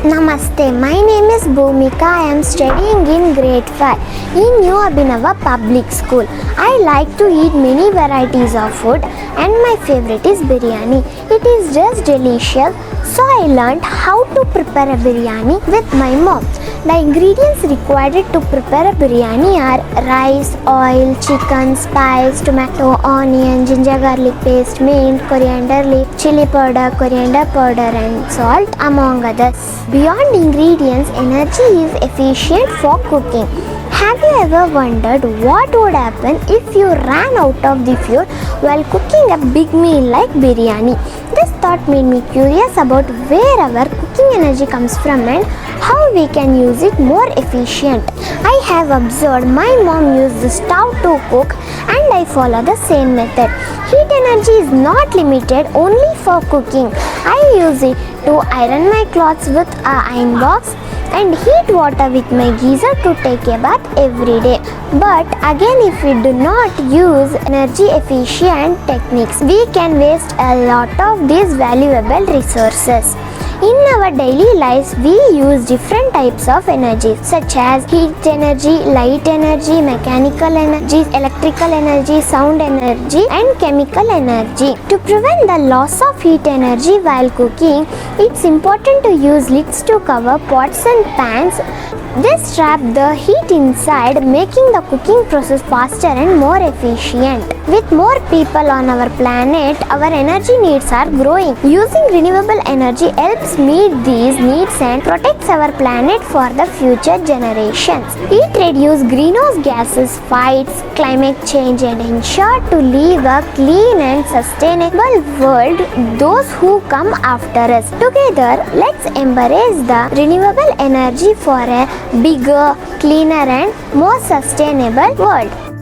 Namaste, my name is Bhumika. I am studying in grade 5 in New Abhinava Public School. I like to eat many varieties of food and my favorite is biryani. It is just delicious. So I learned how to prepare a biryani with my mom. The ingredients required to prepare a biryani are rice, oil, chicken, spice, tomato, onion, ginger garlic paste, mint, coriander leaf, chili powder, coriander powder and salt among others. Beyond ingredients, energy is efficient for cooking. Have you ever wondered what would happen if you ran out of the fuel while cooking a big meal like biryani? This thought made me curious about where our cooking energy comes from and how we can use it more efficient. I have observed my mom use the stove to cook and I follow the same method. Heat energy is not limited only for cooking. I use it to iron my clothes with an iron box and heat water with my geyser to take a bath every day. But again, if we do not use energy efficient techniques, we can waste a lot of these valuable resources. In our daily lives, we use different types of energy such as heat energy, light energy, mechanical energy, electrical energy, sound energy and chemical energy. To prevent the loss of heat energy while cooking, it's important to use lids to cover pots and pans. This traps the heat inside, making the cooking process faster and more efficient. With more people on our planet, our energy needs are growing. Using renewable energy helps meet these needs and protects our planet for the future generations. It reduces greenhouse gases, fights climate change and ensure to leave a clean and sustainable world those who come after us. Together, let's embrace the renewable energy for a bigger, cleaner and more sustainable world.